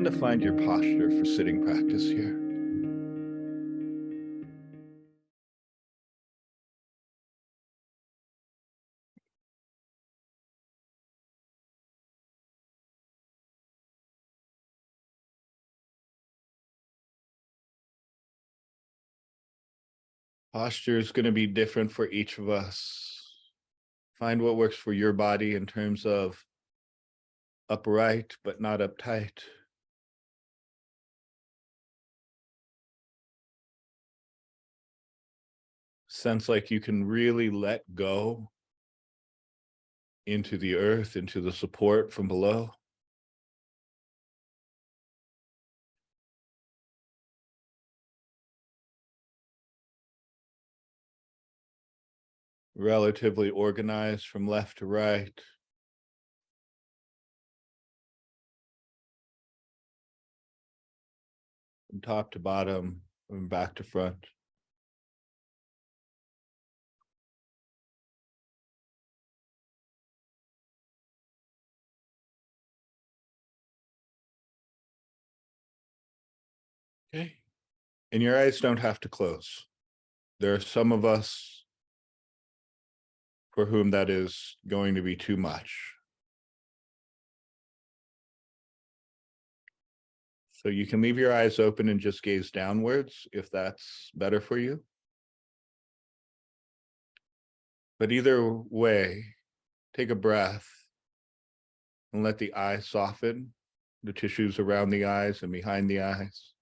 Begin to find your posture for sitting practice here. Posture is going to be different for each of us. Find what works for your body in terms of upright, but not uptight. Sense like you can really let go into the earth, into the support from below. Relatively organized from left to right. From top to bottom, from back to front. Okay. And your eyes don't have to close. There are some of us for whom that is going to be too much. So you can leave your eyes open and just gaze downwards if that's better for you. But either way, take a breath and let the eyes soften, the tissues around the eyes and behind the eyes.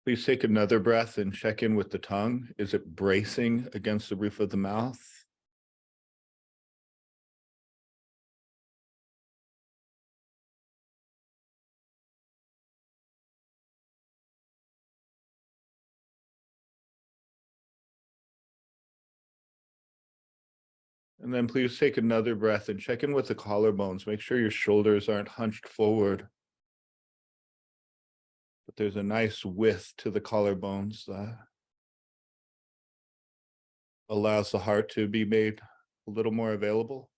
Please take another breath and check in with the tongue. Is it bracing against the roof of the mouth? And then please take another breath and check in with the collarbones. Make sure your shoulders aren't hunched forward, but there's a nice width to the collarbones that allows the heart to be made a little more available.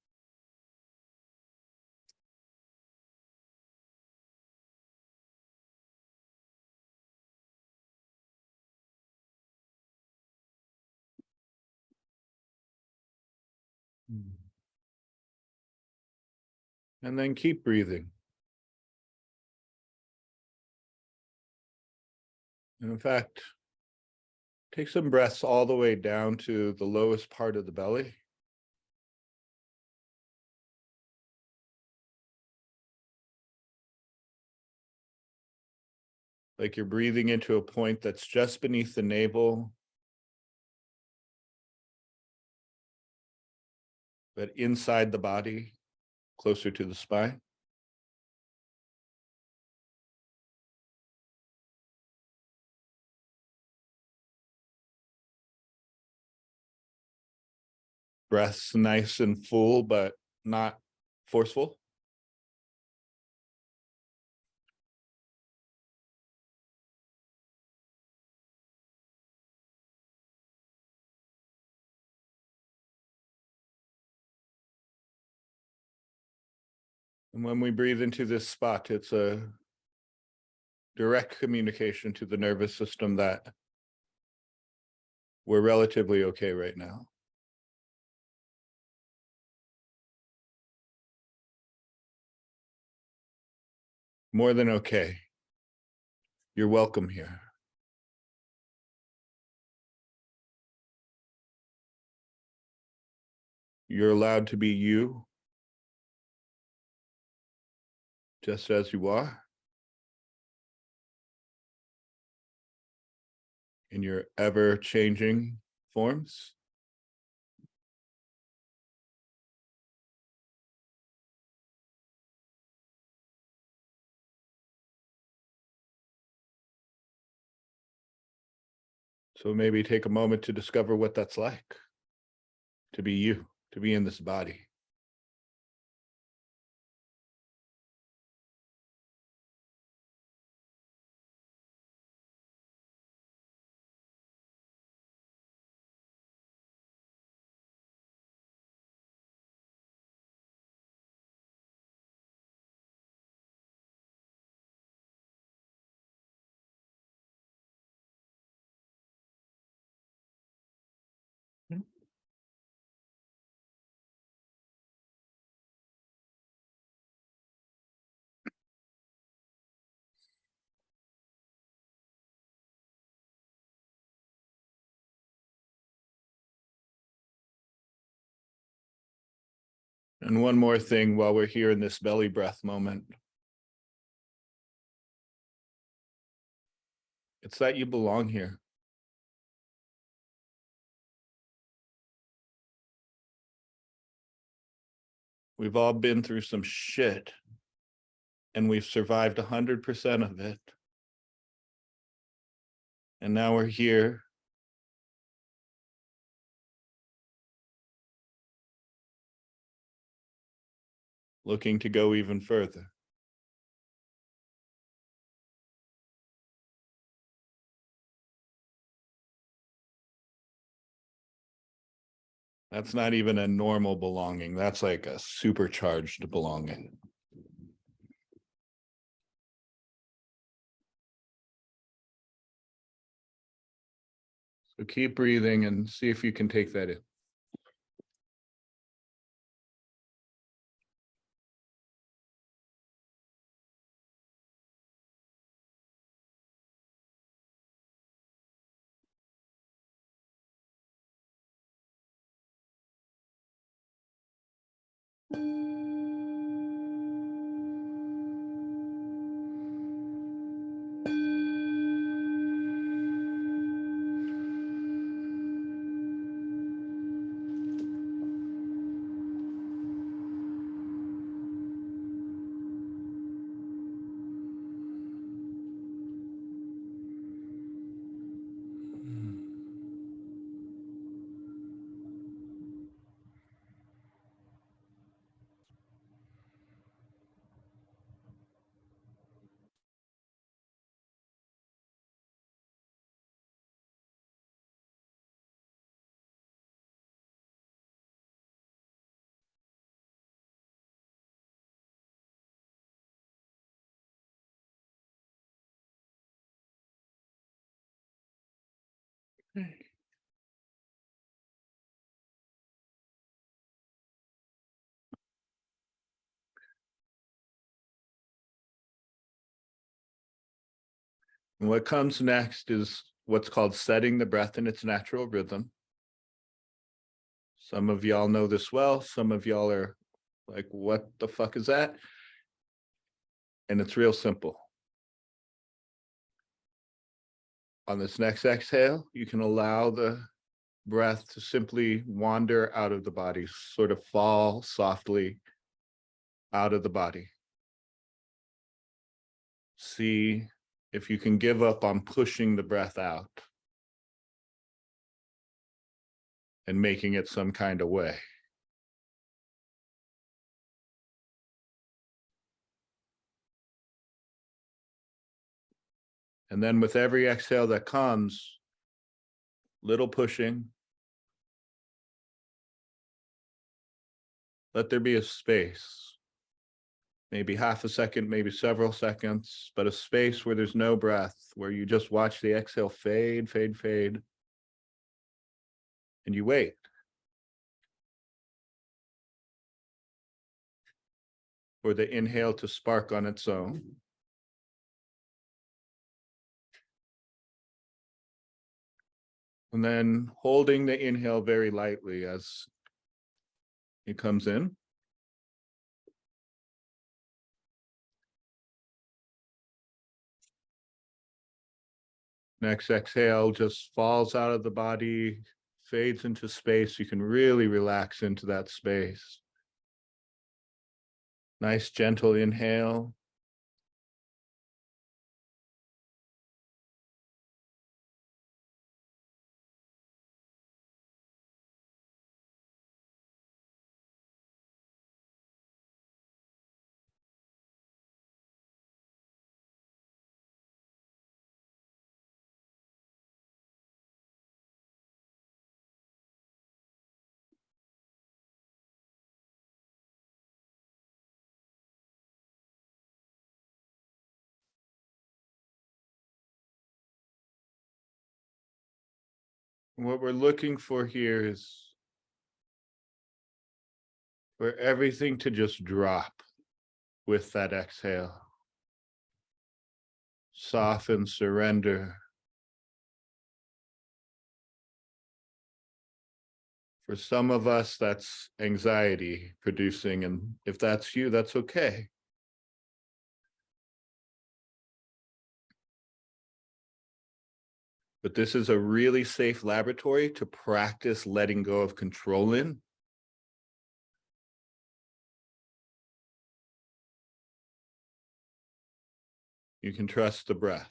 And then keep breathing. And in fact, take some breaths all the way down to the lowest part of the belly. Like you're breathing into a point that's just beneath the navel, but inside the body, closer to the spine. Breaths nice and full, but not forceful. And when we breathe into this spot, it's a direct communication to the nervous system that we're relatively okay right now. More than okay. You're welcome here. You're allowed to be you, just as you are, in your ever-changing forms. So maybe take a moment to discover what that's like, to be you, to be in this body. And one more thing while we're here in this belly breath moment. It's that you belong here. We've all been through some shit, and we've survived 100% of it. And now we're here looking to go even further. That's not even a normal belonging. That's like a supercharged belonging. So keep breathing and see if you can take that in. And what comes next is what's called setting the breath in its natural rhythm. Some of y'all know this well. Some of y'all are like, what the fuck is that? And it's real simple. On this next exhale, you can allow the breath to simply wander out of the body, sort of fall softly out of the body. See if you can give up on pushing the breath out and making it some kind of way. And then with every exhale that comes, little pushing, let there be a space, maybe half a second, maybe several seconds, but a space where there's no breath, where you just watch the exhale fade, fade, fade, and you wait. For the inhale to spark on its own. And then holding the inhale very lightly as it comes in. Next exhale just falls out of the body, fades into space. You can really relax into that space. Nice gentle inhale. What we're looking for here is for everything to just drop with that exhale. Soften, surrender. For some of us, that's anxiety producing, and if that's you, that's okay. But this is a really safe laboratory to practice letting go of control in. You can trust the breath.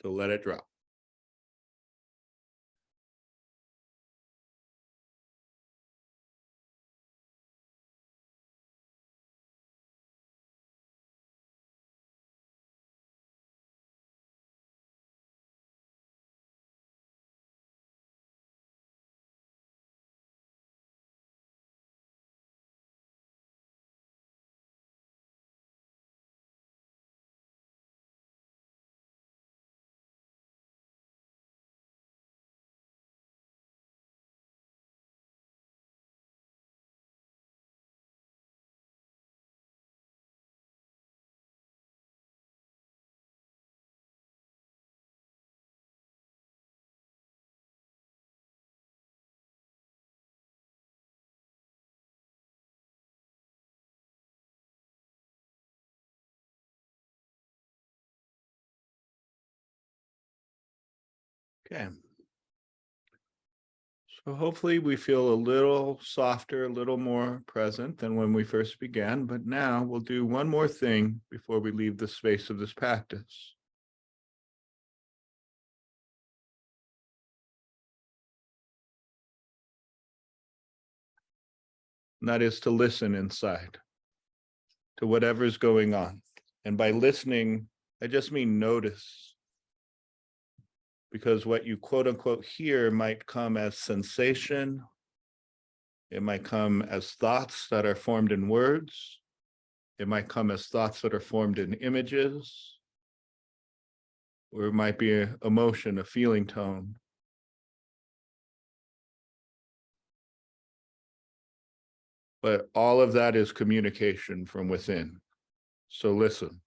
So let it drop. Okay. So hopefully we feel a little softer, a little more present than when we first began. But now we'll do one more thing before we leave the space of this practice. And that is to listen inside to whatever's going on. And by listening, I just mean notice. Because what you quote unquote hear might come as sensation. It might come as thoughts that are formed in words. It might come as thoughts that are formed in images. Or it might be an emotion, a feeling tone. But all of that is communication from within. So listen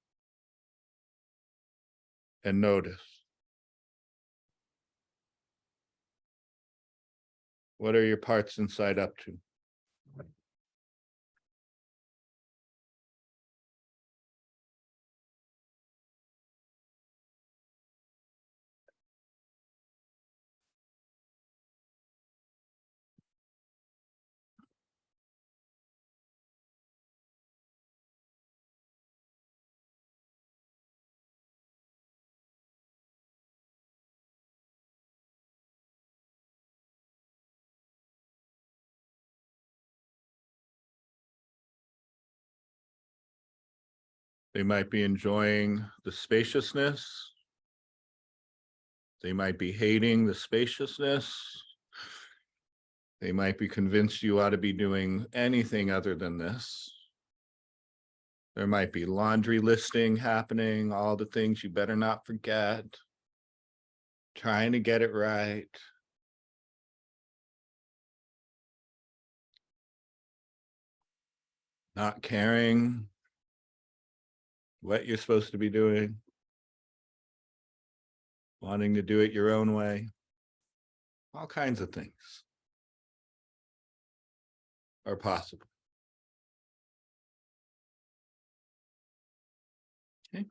and notice. What are your parts inside up to? They might be enjoying the spaciousness. They might be hating the spaciousness. They might be convinced you ought to be doing anything other than this. There might be laundry listing happening, all the things you better not forget, trying to get it right. Not caring what you're supposed to be doing, wanting to do it your own way. All kinds of things are possible. Okay.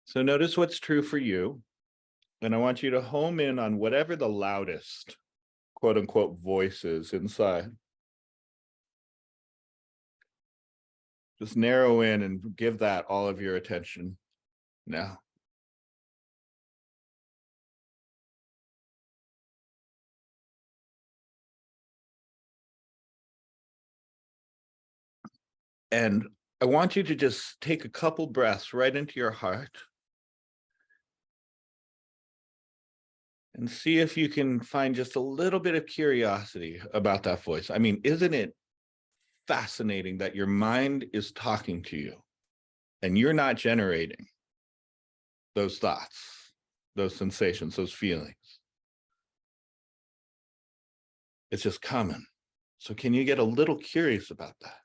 So notice what's true for you. And I want you to home in on whatever the loudest, quote unquote, voice is inside. Just narrow in and give that all of your attention now. And I want you to just take a couple breaths right into your heart and see if you can find just a little bit of curiosity about that voice. I mean, isn't it fascinating that your mind is talking to you? And you're not generating those thoughts, those sensations, those feelings. It's just coming. So can you get a little curious about that?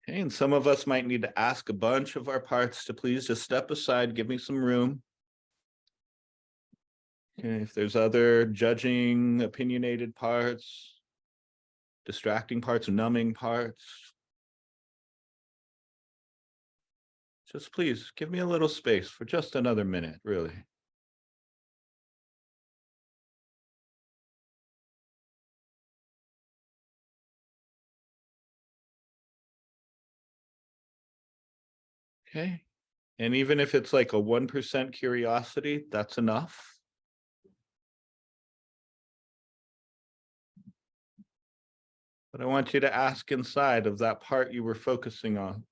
Okay, and some of us might need to ask a bunch of our parts to please just step aside, give me some room. Okay, if there's other judging, opinionated parts, distracting parts, numbing parts, just please give me a little space for just another minute, really. Okay, and even if it's like a 1% curiosity, that's enough. But I want you to ask inside of that part you were focusing on.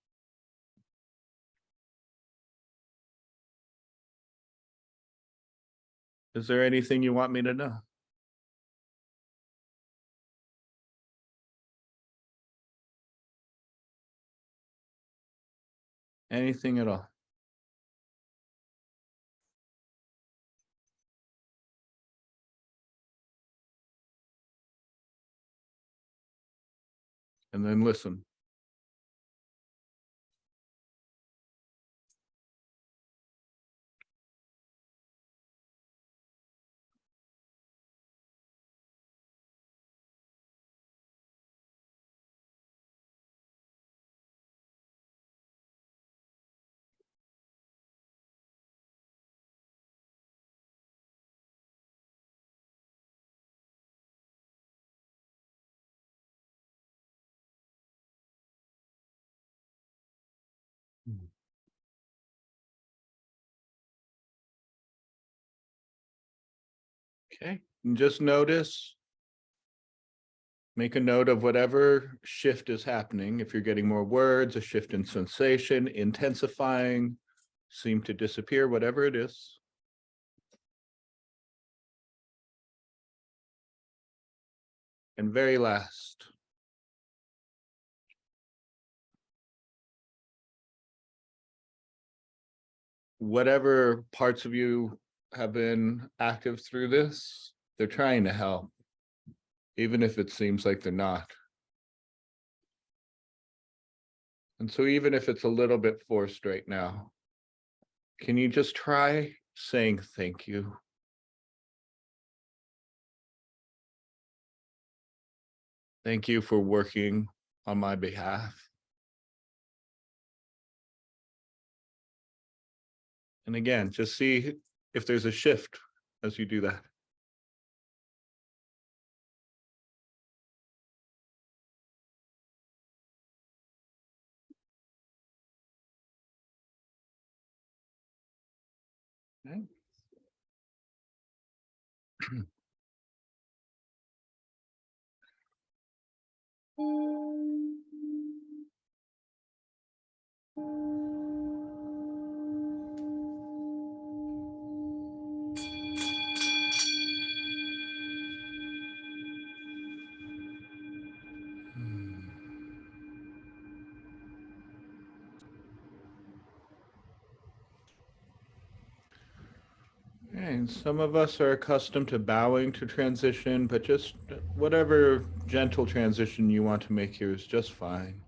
Is there anything you want me to know? Anything at all? And then listen. Okay, and just notice, make a note of whatever shift is happening. If you're getting more words, a shift in sensation, intensifying, seem to disappear, whatever it is. And very last, whatever parts of you have been active through this, they're trying to help, even if it seems like they're not. And so even if it's a little bit forced right now, can you just try saying thank you? Thank you for working on my behalf. And again, just see if there's a shift as you do that. Okay. And some of us are accustomed to bowing to transition, but just whatever gentle transition you want to make here is just fine.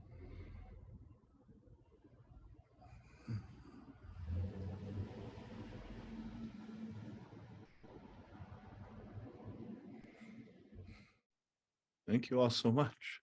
Thank you all so much.